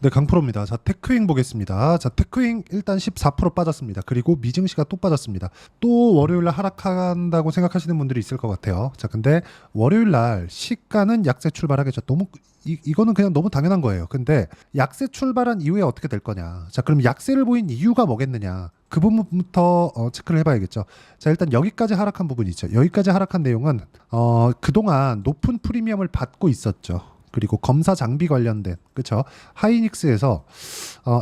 네, 강프로입니다. 자, 테크윙 보겠습니다. 자, 테크윙 일단 14% 빠졌습니다. 그리고 미증시가 또 빠졌습니다. 또 월요일 날 하락한다고 생각하시는 분들이 있을 것 같아요. 자, 근데 월요일 날 시가는 약세 출발하겠죠. 너무 이거는 그냥 너무 당연한 거예요. 근데 약세 출발한 이후에 어떻게 될 거냐? 자, 그럼 약세를 보인 이유가 뭐겠느냐? 그 부분부터 체크를 해봐야겠죠. 자, 일단 여기까지 하락한 부분이 있죠. 여기까지 하락한 내용은 그동안 높은 프리미엄을 받고 있었죠. 그리고 검사 장비 관련된, 그렇죠? 하이닉스에서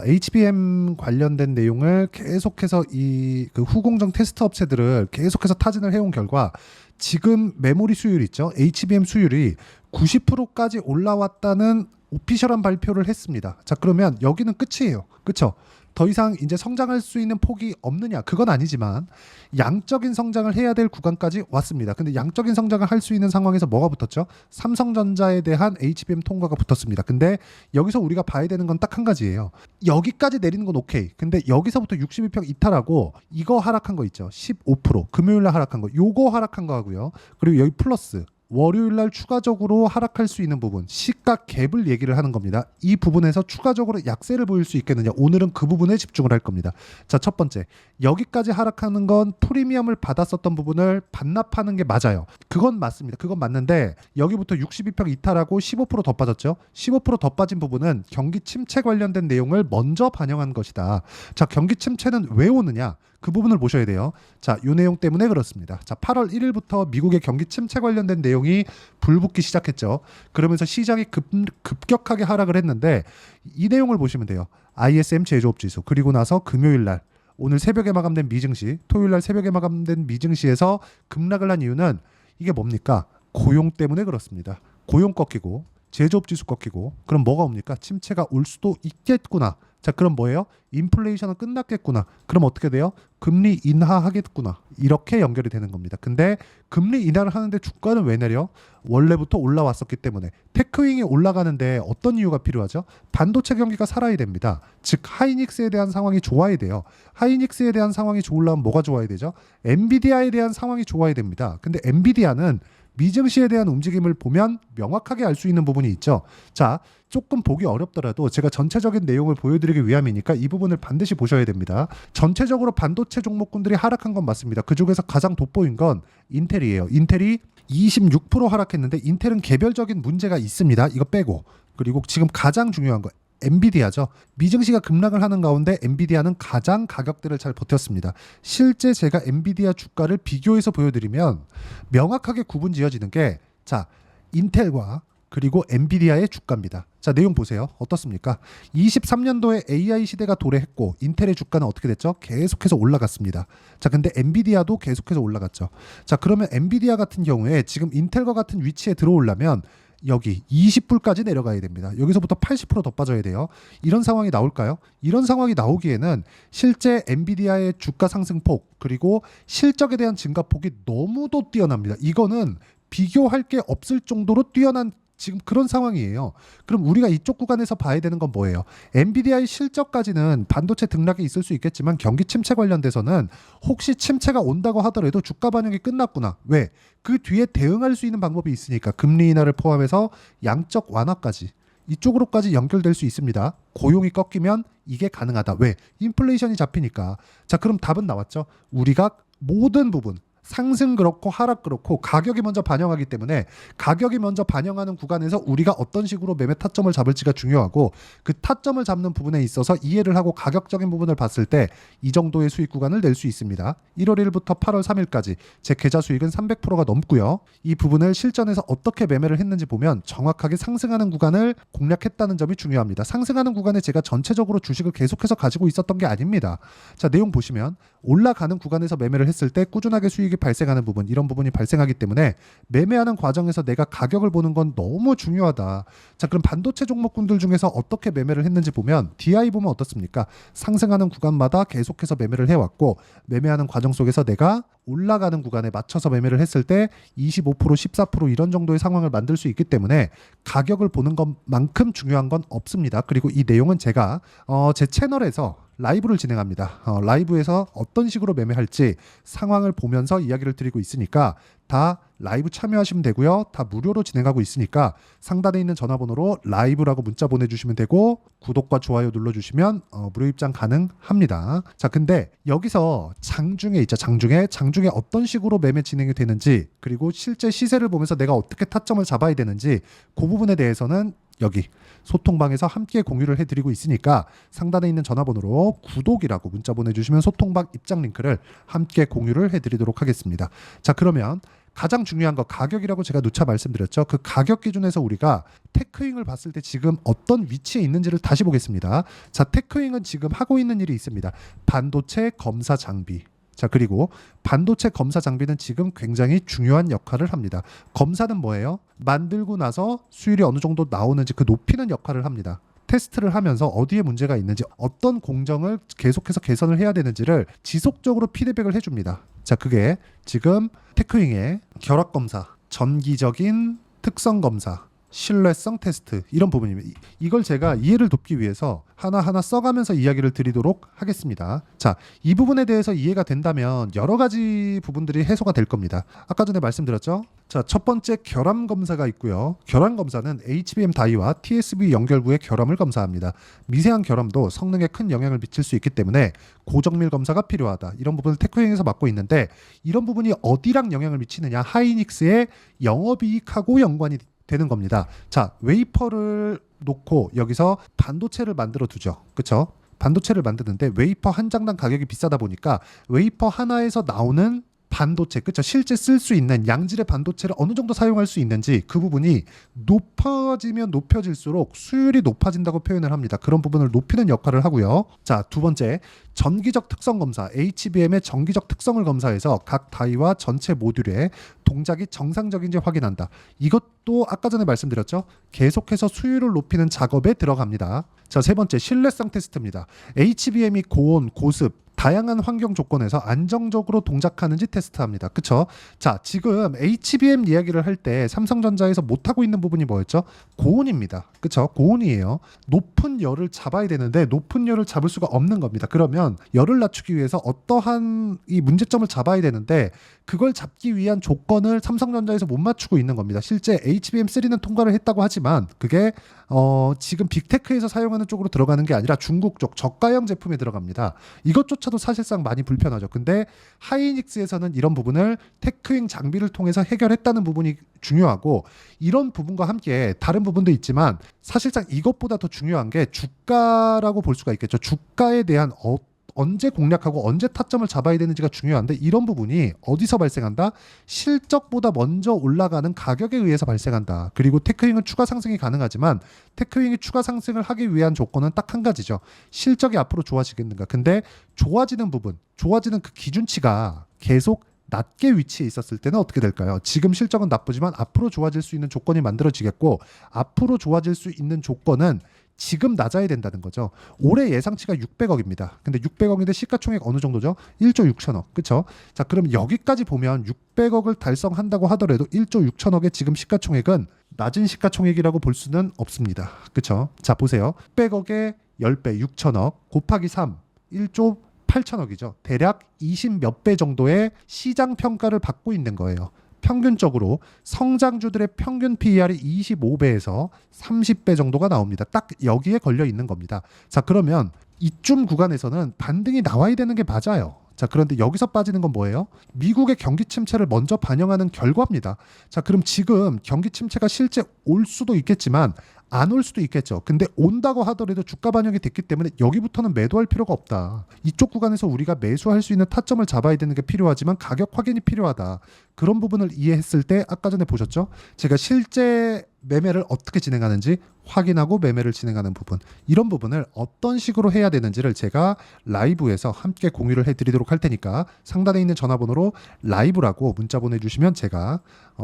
HBM 관련된 내용을 계속해서 이 그 후공정 테스트 업체들을 계속해서 타진을 해온 결과 지금 메모리 수율 있죠? HBM 수율이 90%까지 올라왔다는 오피셜한 발표를 했습니다. 자, 그러면 여기는 끝이에요. 그렇죠? 더 이상 이제 성장할 수 있는 폭이 없느냐? 그건 아니지만 양적인 성장을 해야 될 구간까지 왔습니다. 근데 양적인 성장을 할 수 있는 상황에서 뭐가 붙었죠? 삼성전자에 대한 HBM 통과가 붙었습니다. 근데 여기서 우리가 봐야 되는 건 딱 한 가지예요. 여기까지 내리는 건 오케이. 근데 여기서부터 62평 이탈하고 이거 하락한 거 있죠? 15% 금요일 날 하락한 거. 요거 하락한 거 하고요. 그리고 여기 플러스 월요일 날 추가적으로 하락할 수 있는 부분, 시가 갭을 얘기를 하는 겁니다. 이 부분에서 추가적으로 약세를 보일 수 있겠느냐? 오늘은 그 부분에 집중을 할 겁니다. 자, 첫 번째. 여기까지 하락하는 건 프리미엄을 받았었던 부분을 반납하는 게 맞아요. 그건 맞습니다. 그건 맞는데 여기부터 62평 이탈하고 15%더 빠졌죠? 15%더 빠진 부분은 경기 침체 관련된 내용을 먼저 반영한 것이다. 자, 경기 침체는 왜 오느냐? 그 부분을 보셔야 돼요. 자, 이 내용 때문에 그렇습니다. 자, 8월 1일부터 미국의 경기 침체 관련된 내용이 불붙기 시작했죠. 그러면서 시장이 급격하게 하락을 했는데 이 내용을 보시면 돼요. ISM 제조업 지수, 그리고 나서 금요일 날, 오늘 새벽에 마감된 미증시, 토요일 날 새벽에 마감된 미증시에서 급락을 한 이유는 이게 뭡니까? 고용 때문에 그렇습니다. 고용 꺾이고 제조업 지수 꺾이고, 그럼 뭐가 옵니까? 침체가 올 수도 있겠구나. 자, 그럼 뭐예요? 인플레이션은 끝났겠구나. 그럼 어떻게 돼요? 금리 인하하겠구나. 이렇게 연결이 되는 겁니다. 근데 금리 인하를 하는데 주가는 왜 내려? 원래부터 올라왔었기 때문에. 테크윙이 올라가는데 어떤 이유가 필요하죠? 반도체 경기가 살아야 됩니다. 즉 하이닉스에 대한 상황이 좋아야 돼요. 하이닉스에 대한 상황이 좋으려면 뭐가 좋아야 되죠? 엔비디아에 대한 상황이 좋아야 됩니다. 근데 엔비디아는 미증시에 대한 움직임을 보면 명확하게 알 수 있는 부분이 있죠. 자, 조금 보기 어렵더라도 제가 전체적인 내용을 보여드리기 위함이니까 이 부분을 반드시 보셔야 됩니다. 전체적으로 반도체 종목군들이 하락한 건 맞습니다. 그중에서 가장 돋보인 건 인텔이에요. 인텔이 26% 하락했는데 인텔은 개별적인 문제가 있습니다. 이거 빼고. 그리고 지금 가장 중요한 거 엔비디아죠. 미증시가 급락을 하는 가운데 엔비디아는 가장 가격대를 잘 버텼습니다. 실제 제가 엔비디아 주가를 비교해서 보여드리면 명확하게 구분 지어지는 게, 자, 인텔과 그리고 엔비디아의 주가입니다. 자, 내용 보세요. 어떻습니까? 23년도에 AI 시대가 도래했고 인텔의 주가는 어떻게 됐죠? 계속해서 올라갔습니다. 자, 근데 엔비디아도 계속해서 올라갔죠. 자, 그러면 엔비디아 같은 경우에 지금 인텔과 같은 위치에 들어오려면 여기 20불까지 내려가야 됩니다. 여기서부터 80%더 빠져야 돼요. 이런 상황이 나올까요? 이런 상황이 나오기에는 실제 엔비디아의 주가 상승폭, 그리고 실적에 대한 증가폭이 너무도 뛰어납니다. 이거는 비교할 게 없을 정도로 뛰어난 지금 그런 상황이에요. 그럼 우리가 이쪽 구간에서 봐야 되는 건 뭐예요? 엔비디아의 실적까지는 반도체 등락이 있을 수 있겠지만 경기 침체 관련돼서는 혹시 침체가 온다고 하더라도 주가 반영이 끝났구나. 왜? 그 뒤에 대응할 수 있는 방법이 있으니까 금리 인하를 포함해서 양적 완화까지 이쪽으로까지 연결될 수 있습니다. 고용이 꺾이면 이게 가능하다. 왜? 인플레이션이 잡히니까. 자, 그럼 답은 나왔죠? 우리가 모든 부분, 상승 그렇고 하락 그렇고 가격이 먼저 반영하기 때문에 가격이 먼저 반영하는 구간에서 우리가 어떤 식으로 매매 타점을 잡을지가 중요하고, 그 타점을 잡는 부분에 있어서 이해를 하고 가격적인 부분을 봤을 때 이 정도의 수익 구간을 낼 수 있습니다. 1월 1일부터 8월 3일까지 제 계좌 수익은 300%가 넘고요. 이 부분을 실전에서 어떻게 매매를 했는지 보면 정확하게 상승하는 구간을 공략했다는 점이 중요합니다. 상승하는 구간에 제가 전체적으로 주식을 계속해서 가지고 있었던 게 아닙니다. 자, 내용 보시면 올라가는 구간에서 매매를 했을 때 꾸준하게 수익이 발생하는 부분, 이런 부분이 발생하기 때문에 매매하는 과정에서 내가 가격을 보는 건 너무 중요하다. 자, 그럼 반도체 종목군들 중에서 어떻게 매매를 했는지 보면 DI 보면 어떻습니까? 상승하는 구간마다 계속해서 매매를 해왔고, 매매하는 과정 속에서 내가 올라가는 구간에 맞춰서 매매를 했을 때 25%, 14% 이런 정도의 상황을 만들 수 있기 때문에 가격을 보는 것만큼 중요한 건 없습니다. 그리고 이 내용은 제가 제 채널에서 라이브를 진행합니다. 라이브에서 어떤 식으로 매매할지 상황을 보면서 이야기를 드리고 있으니까 다 라이브 참여하시면 되고요. 다 무료로 진행하고 있으니까 상단에 있는 전화번호로 라이브라고 문자 보내주시면 되고 구독과 좋아요 눌러주시면 무료 입장 가능합니다. 자, 근데 여기서 장중에 있죠. 장중에 어떤 식으로 매매 진행이 되는지 그리고 실제 시세를 보면서 내가 어떻게 타점을 잡아야 되는지 그 부분에 대해서는 여기 소통방에서 함께 공유를 해드리고 있으니까 상단에 있는 전화번호로 구독이라고 문자 보내주시면 소통방 입장 링크를 함께 공유를 해드리도록 하겠습니다. 자, 그러면 가장 중요한 거 가격이라고 제가 누차 말씀드렸죠. 그 가격 기준에서 우리가 테크윙을 봤을 때 지금 어떤 위치에 있는지를 다시 보겠습니다. 자, 테크윙은 지금 하고 있는 일이 있습니다. 반도체 검사 장비. 자, 그리고 반도체 검사 장비는 지금 굉장히 중요한 역할을 합니다. 검사는 뭐예요? 만들고 나서 수율이 어느 정도 나오는지 그 높이는 역할을 합니다. 테스트를 하면서 어디에 문제가 있는지 어떤 공정을 계속해서 개선을 해야 되는지를 지속적으로 피드백을 해줍니다. 자, 그게 지금 테크윙의 결합 검사, 전기적인 특성 검사, 신뢰성 테스트 이런 부분입니다. 이걸 제가 이해를 돕기 위해서 하나하나 써가면서 이야기를 드리도록 하겠습니다. 자, 이 부분에 대해서 이해가 된다면 여러 가지 부분들이 해소가 될 겁니다. 아까 전에 말씀드렸죠? 자, 첫 번째 결함 검사가 있고요. 결함 검사는 HBM 다이와 TSV 연결부의 결함을 검사합니다. 미세한 결함도 성능에 큰 영향을 미칠 수 있기 때문에 고정밀 검사가 필요하다. 이런 부분을 테크윙에서 맡고 있는데 이런 부분이 어디랑 영향을 미치느냐? 하이닉스의 영업이익하고 연관이 되는 겁니다. 자, 웨이퍼를 놓고 여기서 반도체를 만들어 두죠. 그렇죠? 반도체를 만드는데 웨이퍼 한 장당 가격이 비싸다 보니까 웨이퍼 하나에서 나오는 반도체, 그렇죠? 실제 쓸 수 있는 양질의 반도체를 어느 정도 사용할 수 있는지 그 부분이 높아지면 높여질수록 수율이 높아진다고 표현을 합니다. 그런 부분을 높이는 역할을 하고요. 자, 두 번째, 전기적 특성 검사, HBM의 전기적 특성을 검사해서 각 다이와 전체 모듈의 동작이 정상적인지 확인한다. 이것도 아까 전에 말씀드렸죠. 계속해서 수율을 높이는 작업에 들어갑니다. 자, 세 번째, 신뢰성 테스트입니다. HBM이 고온, 고습, 다양한 환경 조건에서 안정적으로 동작하는지 테스트합니다. 그쵸? 자, 지금 HBM 이야기를 할 때 삼성전자에서 못하고 있는 부분이 뭐였죠? 고온입니다. 그쵸? 고온이에요. 높은 열을 잡아야 되는데 높은 열을 잡을 수가 없는 겁니다. 그러면 열을 낮추기 위해서 어떠한 이 문제점을 잡아야 되는데 그걸 잡기 위한 조건을 삼성전자에서 못 맞추고 있는 겁니다. 실제 HBM3는 통과를 했다고 하지만 그게 지금 빅테크에서 사용하는 쪽으로 들어가는 게 아니라 중국 쪽 저가형 제품에 들어갑니다. 이것조차도 사실상 많이 불편하죠. 근데 하이닉스에서는 이런 부분을 테크윙 장비를 통해서 해결했다는 부분이 중요하고 이런 부분과 함께 다른 부분도 있지만 사실상 이것보다 더 중요한 게 주가라고 볼 수가 있겠죠. 주가에 대한 언제 공략하고 언제 타점을 잡아야 되는지가 중요한데 이런 부분이 어디서 발생한다? 실적보다 먼저 올라가는 가격에 의해서 발생한다. 그리고 테크윙은 추가 상승이 가능하지만 테크윙이 추가 상승을 하기 위한 조건은 딱 한 가지죠. 실적이 앞으로 좋아지겠는가. 근데 좋아지는 부분, 좋아지는 그 기준치가 계속 낮게 위치해 있었을 때는 어떻게 될까요? 지금 실적은 나쁘지만 앞으로 좋아질 수 있는 조건이 만들어지겠고 앞으로 좋아질 수 있는 조건은 지금 낮아야 된다는 거죠. 올해 예상치가 600억입니다. 근데 600억인데 시가총액 어느 정도죠? 1조 6천억. 그렇죠? 자, 그럼 여기까지 보면 600억을 달성한다고 하더라도 1조 6천억의 지금 시가총액은 낮은 시가총액이라고 볼 수는 없습니다. 그렇죠? 자, 보세요. 600억의 10배 6천억 곱하기 3 1조 8천억이죠. 대략 20 몇 배 정도의 시장 평가를 받고 있는 거예요. 평균적으로 성장주들의 평균 PER이 25배에서 30배 정도가 나옵니다. 딱 여기에 걸려 있는 겁니다. 자, 그러면 이쯤 구간에서는 반등이 나와야 되는 게 맞아요. 자, 그런데 여기서 빠지는 건 뭐예요? 미국의 경기 침체를 먼저 반영하는 결과입니다. 자, 그럼 지금 경기 침체가 실제 올 수도 있겠지만 안 올 수도 있겠죠. 근데 온다고 하더라도 주가 반영이 됐기 때문에 여기부터는 매도할 필요가 없다. 이쪽 구간에서 우리가 매수할 수 있는 타점을 잡아야 되는 게 필요하지만 가격 확인이 필요하다. 그런 부분을 이해했을 때 아까 전에 보셨죠? 제가 실제 매매를 어떻게 진행하는지 확인하고 매매를 진행하는 부분, 이런 부분을 어떤 식으로 해야 되는지를 제가 라이브에서 함께 공유를 해드리도록 할 테니까 상단에 있는 전화번호로 라이브라고 문자 보내주시면 제가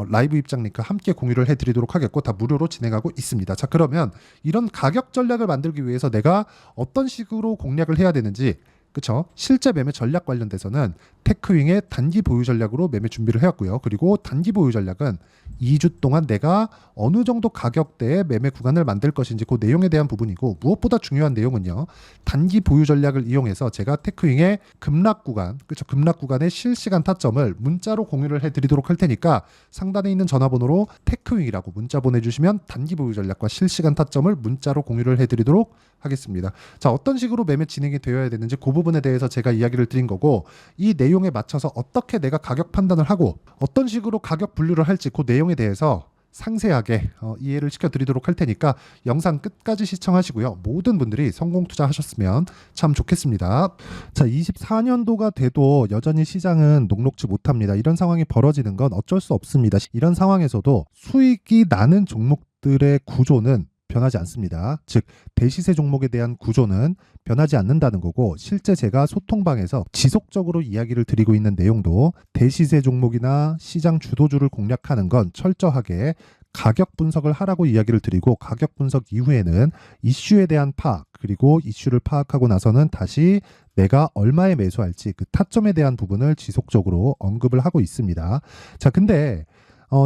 라이브 입장 링크 함께 공유를 해드리도록 하겠고 다 무료로 진행하고 있습니다. 자, 그러면 이런 가격 전략을 만들기 위해서 내가 어떤 식으로 공략을 해야 되는지 그쵸? 실제 매매 전략 관련돼서는 테크윙의 단기 보유 전략으로 매매 준비를 해왔고요. 그리고 단기 보유 전략은 2주 동안 내가 어느 정도 가격대의 매매 구간을 만들 것인지 그 내용에 대한 부분이고, 무엇보다 중요한 내용은요, 단기 보유 전략을 이용해서 제가 테크윙의 급락 구간, 그쵸? 급락 구간의 실시간 타점을 문자로 공유를 해드리도록 할 테니까 상단에 있는 전화번호로 테크윙이라고 문자 보내주시면 단기 보유 전략과 실시간 타점을 문자로 공유를 해드리도록 하겠습니다. 자, 어떤 식으로 매매 진행이 되어야 되는지 그 부분에 대해서 제가 이야기를 드린 거고, 이 내용에 맞춰서 어떻게 내가 가격 판단을 하고 어떤 식으로 가격 분류를 할지 그 내용에 대해서 상세하게 이해를 시켜드리도록 할 테니까 영상 끝까지 시청하시고요. 모든 분들이 성공 투자하셨으면 참 좋겠습니다. 자, 24년도가 돼도 여전히 시장은 녹록지 못합니다. 이런 상황이 벌어지는 건 어쩔 수 없습니다. 이런 상황에서도 수익이 나는 종목들의 구조는 변하지 않습니다. 즉, 대시세 종목에 대한 구조는 변하지 않는다는 거고, 실제 제가 소통방에서 지속적으로 이야기를 드리고 있는 내용도 대시세 종목이나 시장 주도주를 공략하는 건 철저하게 가격 분석을 하라고 이야기를 드리고, 가격 분석 이후에는 이슈에 대한 파악, 그리고 이슈를 파악하고 나서는 다시 내가 얼마에 매수할지 그 타점에 대한 부분을 지속적으로 언급을 하고 있습니다. 자, 근데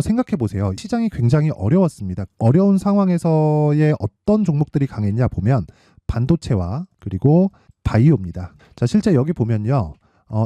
생각해 보세요. 시장이 굉장히 어려웠습니다. 어려운 상황에서의 어떤 종목들이 강했냐 보면 반도체와 그리고 바이오입니다. 자, 실제 여기 보면요.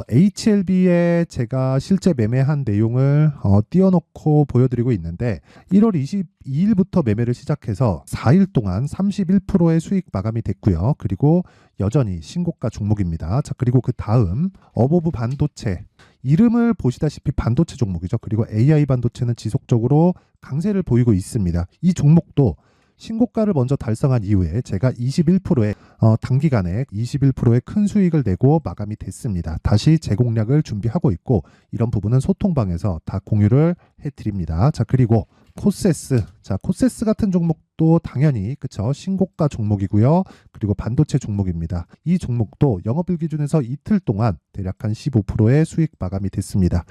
HLB에 제가 실제 매매한 내용을 띄워놓고 보여드리고 있는데, 1월 22일부터 매매를 시작해서 4일 동안 31%의 수익 마감이 됐고요. 그리고 여전히 신고가 종목입니다. 자, 그리고 그 다음 어보브 반도체, 이름을 보시다시피 반도체 종목이죠. 그리고 AI 반도체는 지속적으로 강세를 보이고 있습니다. 이 종목도 신고가를 먼저 달성한 이후에 제가 21%의 단기간에 21%의 큰 수익을 내고 마감이 됐습니다. 다시 재공략을 준비하고 있고, 이런 부분은 소통방에서 다 공유를 해드립니다. 자, 그리고 코세스, 자, 코세스 같은 종목도 당연히 그쵸, 신고가 종목이고요. 그리고 반도체 종목입니다. 이 종목도 영업일 기준에서 이틀 동안 대략 한 15%의 수익 마감이 됐습니다.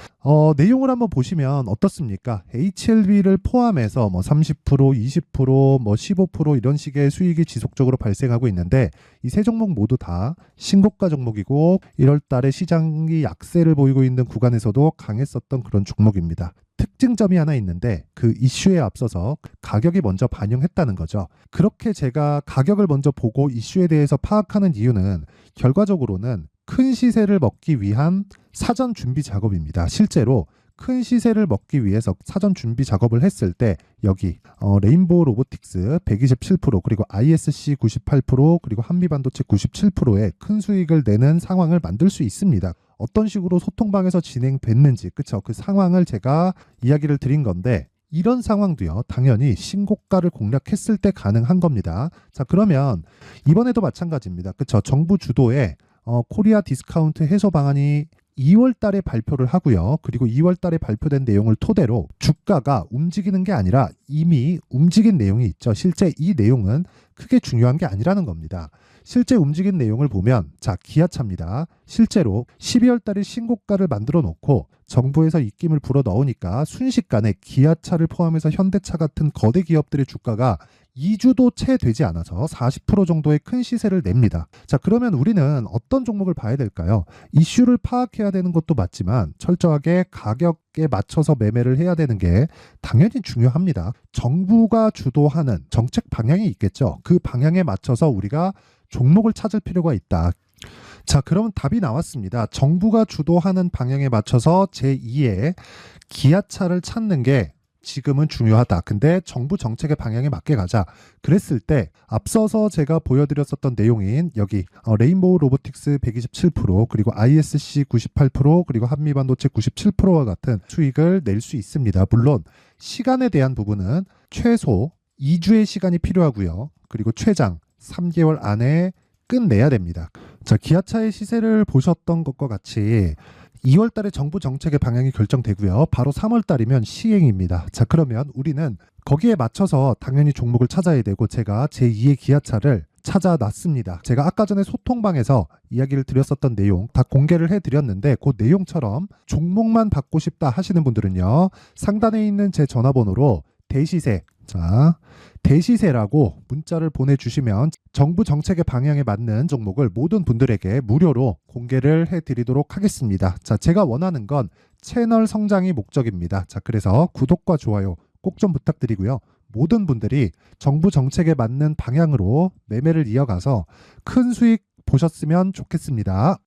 내용을 한번 보시면 어떻습니까? HLB를 포함해서 뭐 30%, 20%, 뭐 15% 이런 식의 수익이 지속적으로 발생하고 있는데, 이 세 종목 모두 다 신고가 종목이고 1월 달에 시장이 약세를 보이고 있는 구간에서도 강했었던 그런 종목입니다. 특징점이 하나 있는데, 그 이슈에 앞서서 가격이 먼저 반영했다는 거죠. 그렇게 제가 가격을 먼저 보고 이슈에 대해서 파악하는 이유는 결과적으로는 큰 시세를 먹기 위한 사전 준비 작업입니다. 실제로 큰 시세를 먹기 위해서 사전 준비 작업을 했을 때 여기 레인보우 로보틱스 127%, 그리고 ISC 98%, 그리고 한미반도체 97%의 큰 수익을 내는 상황을 만들 수 있습니다. 어떤 식으로 소통방에서 진행됐는지, 그쵸? 그 상황을 제가 이야기를 드린 건데, 이런 상황도요, 당연히 신고가를 공략했을 때 가능한 겁니다. 자, 그러면 이번에도 마찬가지입니다. 그쵸? 정부 주도의 코리아 디스카운트 해소 방안이 2월 달에 발표를 하고요. 그리고 2월 달에 발표된 내용을 토대로 주가가 움직이는 게 아니라 이미 움직인 내용이 있죠. 실제 이 내용은 크게 중요한 게 아니라는 겁니다. 실제 움직인 내용을 보면, 자, 기아차입니다. 실제로 12월 달에 신고가를 만들어 놓고 정부에서 입김을 불어 넣으니까 순식간에 기아차를 포함해서 현대차 같은 거대 기업들의 주가가 2주도 채 되지 않아서 40% 정도의 큰 시세를 냅니다. 자, 그러면 우리는 어떤 종목을 봐야 될까요? 이슈를 파악해야 되는 것도 맞지만 철저하게 가격에 맞춰서 매매를 해야 되는 게 당연히 중요합니다. 정부가 주도하는 정책 방향이 있겠죠. 그 방향에 맞춰서 우리가 종목을 찾을 필요가 있다. 자, 그러면 답이 나왔습니다. 정부가 주도하는 방향에 맞춰서 제2의 기아차를 찾는 게 지금은 중요하다. 근데 정부 정책의 방향에 맞게 가자. 그랬을 때 앞서서 제가 보여드렸었던 내용인 여기 레인보우 로보틱스 127%, 그리고 ISC 98%, 그리고 한미반도체 97%와 같은 수익을 낼 수 있습니다. 물론 시간에 대한 부분은 최소 2주의 시간이 필요하고요. 그리고 최장 3개월 안에 끝내야 됩니다. 자, 기아차의 시세를 보셨던 것과 같이 2월 달에 정부 정책의 방향이 결정되고요. 바로 3월 달이면 시행입니다. 자, 그러면 우리는 거기에 맞춰서 당연히 종목을 찾아야 되고, 제가 제2의 기아차를 찾아놨습니다. 제가 아까 전에 소통방에서 이야기를 드렸었던 내용 다 공개를 해드렸는데, 그 내용처럼 종목만 받고 싶다 하시는 분들은요, 상단에 있는 제 전화번호로 대시세 자, 대시세라고 문자를 보내주시면 정부 정책의 방향에 맞는 종목을 모든 분들에게 무료로 공개를 해드리도록 하겠습니다. 자, 제가 원하는 건 채널 성장이 목적입니다. 자, 그래서 구독과 좋아요 꼭 좀 부탁드리고요. 모든 분들이 정부 정책에 맞는 방향으로 매매를 이어가서 큰 수익 보셨으면 좋겠습니다.